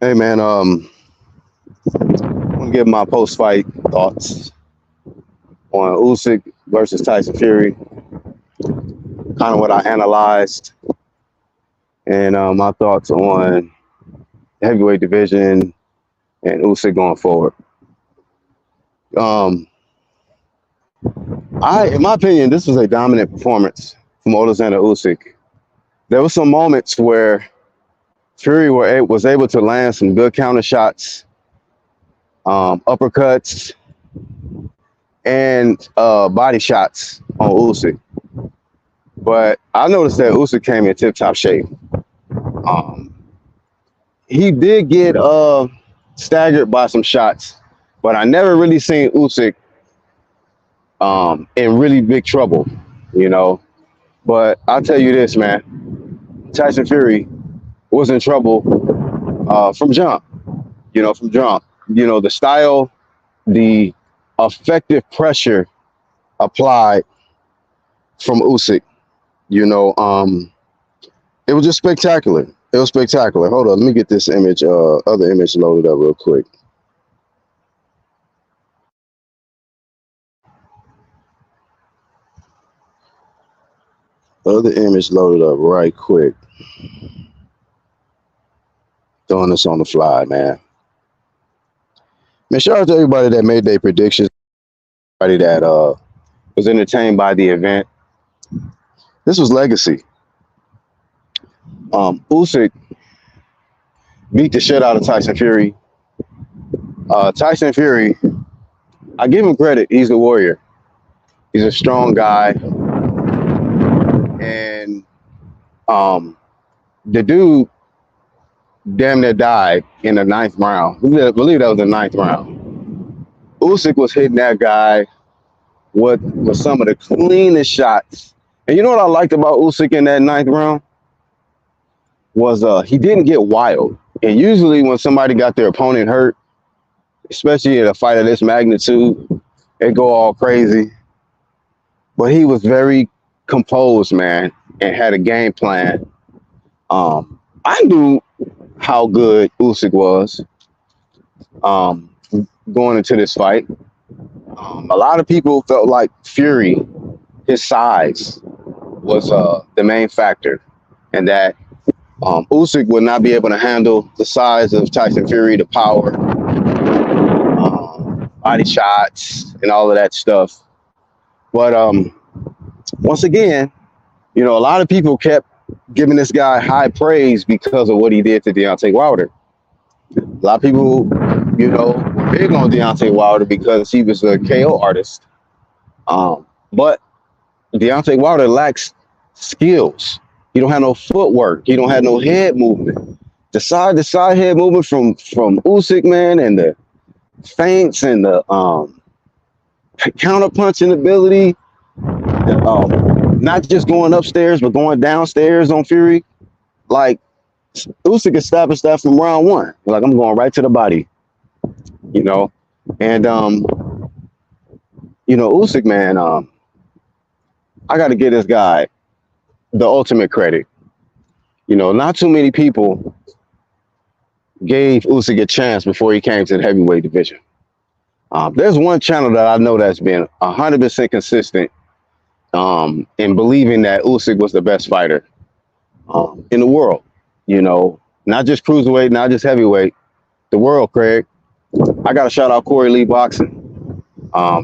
Hey man, I'm gonna give my post-fight thoughts on Usyk versus Tyson Fury. Kind of what I analyzed, and my thoughts on the heavyweight division and Usyk going forward. Um, in my opinion, this was a dominant performance from Oleksandr Usyk. There were some moments where Fury was able to land some good counter shots, uppercuts, and body shots on Usyk. But I noticed that Usyk came in tip-top shape. Um, he did get staggered by some shots, but I never really seen Usyk in really big trouble, you know. But I'll tell you this, man, Tyson Fury was in trouble from jump, from jump. The style, the effective pressure applied from Usyk, you know, it was just spectacular. It was spectacular. Hold on, let me get this image, other image loaded up real quick. Other image loaded up right quick. Throwing this on the fly, man. Man, shout out to everybody that made their predictions. Everybody that was entertained by the event. This was legacy. Usyk beat the shit out of Tyson Fury. Tyson Fury, I give him credit. He's a warrior. He's a strong guy, and the dude damn near died in the ninth round. I believe that was the ninth round. Usyk was hitting that guy with some of the cleanest shots. And you know what I liked about Usyk in that ninth round was he didn't get wild. And usually when somebody got their opponent hurt, especially in a fight of this magnitude, they go all crazy. But he was very composed, man, and had a game plan. I knew how good Usyk was um, going into this fight. A lot of people felt like Fury, his size, was the main factor, and that Usyk would not be able to handle the size of Tyson Fury, the power, body shots, and all of that stuff. But once again, a lot of people kept giving this guy high praise because of what he did to Deontay Wilder. A lot of people, were big on Deontay Wilder because he was a KO artist. But Deontay Wilder lacks skills. He don't have no footwork. He don't have no head movement. The side to side head movement from Usyk, man, and the feints and the counter punching ability. Not just going upstairs, but going downstairs on Fury. Like Usyk established that from round one. Like, I'm going right to the body, And Usyk, man, I got to give this guy the ultimate credit. Not too many people gave Usyk a chance before he came to the heavyweight division. There's one channel that I know that's been 100% consistent in believing that Usyk was the best fighter in the world. Not just cruiserweight, not just heavyweight, the world, Craig. I got to shout out Corey Lee Boxing.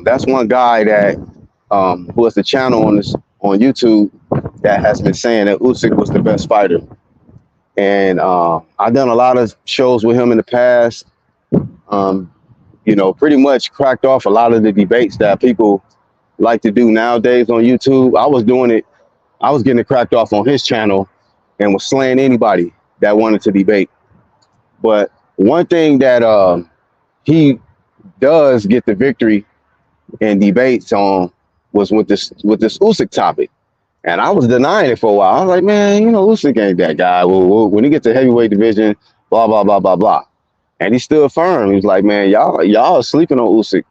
That's one guy that who has the channel on YouTube that has been saying that Usyk was the best fighter. And I've done a lot of shows with him in the past. Pretty much cracked off a lot of the debates that people like to do nowadays on YouTube. I was doing it. I was getting it cracked off on his channel and was slaying anybody that wanted to debate. But one thing that he does get the victory in debates on was with this Usyk topic. And I was denying it for a while. I was like, man, Usyk ain't that guy. When he gets to heavyweight division, blah, blah, blah, blah, blah. And he stood firm. He was like, man, y'all are sleeping on Usyk.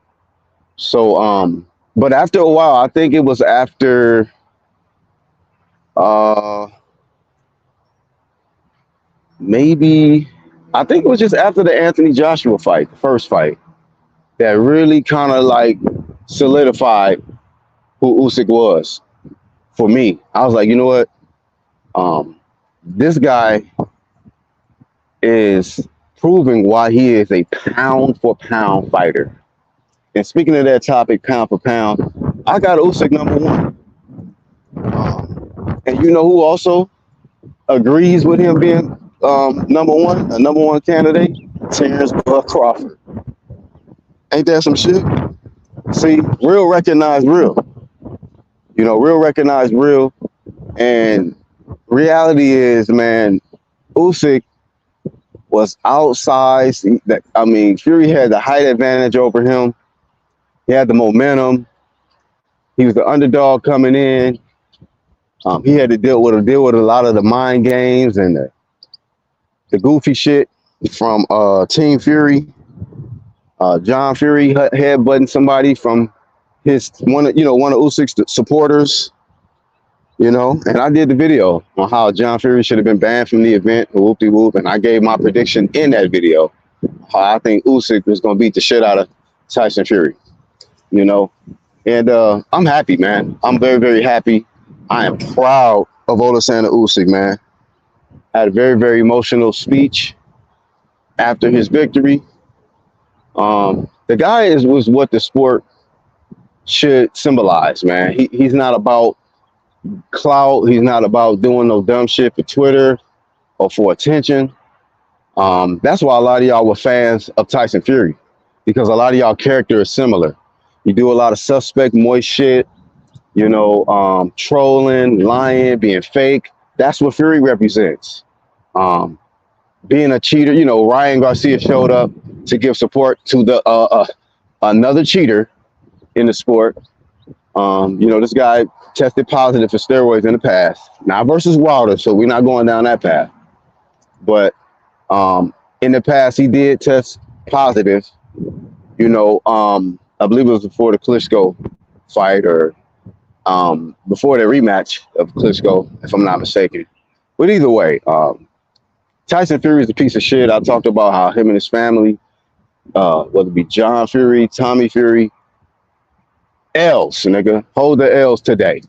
So, but after a while, I think it was after maybe I think it was just after the Anthony Joshua fight, the first fight, that really kind of like solidified who Usyk was for me. I was like, you know what? This guy is proving why he is a pound for pound fighter. And speaking of that topic, pound for pound, I got Usyk number one. And you know who also agrees with him being number one, a number one candidate? Terrence Bud Crawford. Ain't that some shit? See, real recognize real. You know, real recognize real. And reality is, man, Usyk was outsized. I mean, Fury had the height advantage over him. He had the momentum. He was the underdog coming in. He had to deal with a lot of the mind games and the goofy shit from Team Fury. John Fury headbutting somebody from one of Usyk's supporters. You know, and I did the video on how John Fury should have been banned from the event, whoop-de-whoop, and I gave my prediction in that video. How I think Usyk was going to beat the shit out of Tyson Fury, you know. And I'm happy, man. I'm very, very happy. I am proud of Oleksandr Usyk, man. Had a very, very emotional speech after his victory. The guy was what the sport should symbolize, man. He's not about clout. He's not about doing no dumb shit for Twitter or for attention. That's why a lot of y'all were fans of Tyson Fury, because a lot of y'all character is similar. You do a lot of suspect, moist shit, you know, trolling, lying, being fake. That's what Fury represents. Being a cheater, you know, Ryan Garcia showed up to give support to the another cheater in the sport. You know, this guy tested positive for steroids in the past, not versus Wilder, so we're not going down that path. But in the past, he did test positive. You know, I believe it was before the Klitschko fight or before the rematch of Klitschko, if I'm not mistaken. But either way, Tyson Fury is a piece of shit. I talked about how him and his family, whether it be John Fury, Tommy Fury, L's, nigga, hold the L's today.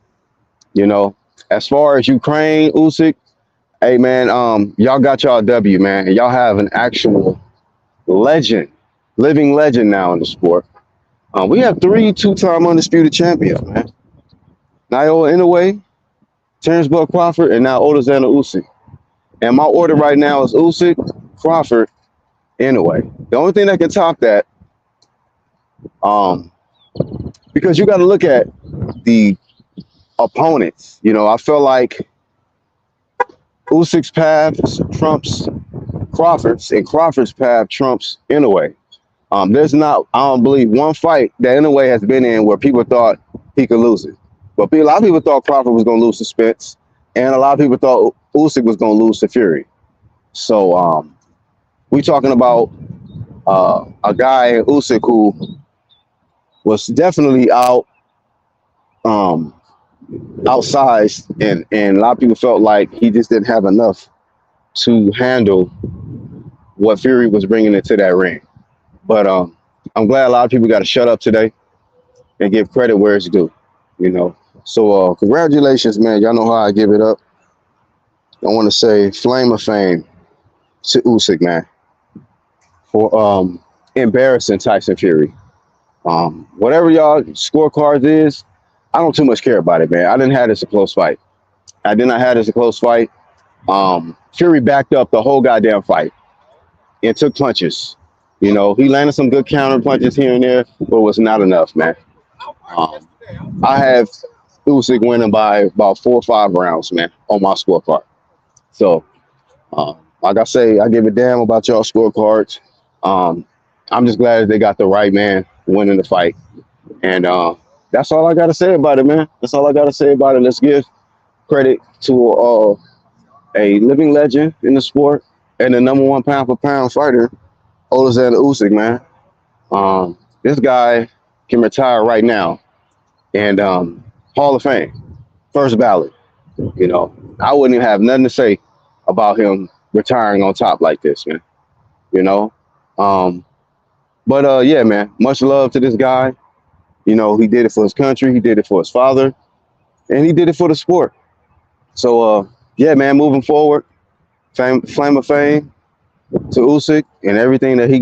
You know, as far as Ukraine, Usyk, hey man, y'all got y'all W, man, and y'all have an actual legend, living legend now in the sport. We have 3 two-time undisputed champions, man. Naoya Inoue, Terrence Bud Crawford, and now Oleksandr Usyk. And my order right now is Usyk, Crawford, Inoue. The only thing that can top that, because you got to look at the opponents. You know, I feel like Usyk's path trumps Crawford's, and Crawford's path trumps Inoue. There's not, I don't believe, one fight that Inoue has been in where people thought he could lose it. But a lot of people thought Crawford was going to lose to Spence, and a lot of people thought Usyk was going to lose to Fury. So we talking about a guy, Usyk, who was definitely outsized, and a lot of people felt like he just didn't have enough to handle what Fury was bringing into that ring. But I'm glad a lot of people got to shut up today and give credit where it's due, you know. So congratulations, man. Y'all know how I give it up. I want to say flame of fame to Usyk, man, for embarrassing Tyson Fury. Whatever y'all scorecards is, I don't too much care about it, man. I didn't have this a close fight. I did not have this a close fight. Fury backed up the whole goddamn fight and took punches. You know, he landed some good counter punches here and there, but it was not enough, man. I have Usyk winning by about 4 or 5 rounds, man, on my scorecard. So, like I say, I give a damn about y'all scorecards. I'm just glad that they got the right man winning the fight. And that's all I got to say about it, man. That's all I got to say about it. Let's give credit to a living legend in the sport and the #1 pound for pound fighter, Oleksandr Usyk, man. This guy can retire right now, and Hall of Fame, first ballot. You know, I wouldn't even have nothing to say about him retiring on top like this, man. you know. But yeah, man, much love to this guy. You know, he did it for his country, he did it for his father, and he did it for the sport. So yeah, man, moving forward, flame of fame to Usyk and everything that he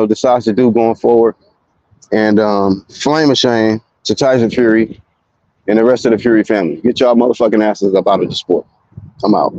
decides to do going forward. And flame of shame to Tyson Fury and the rest of the Fury family. Get y'all motherfucking asses up out of the sport. I'm out.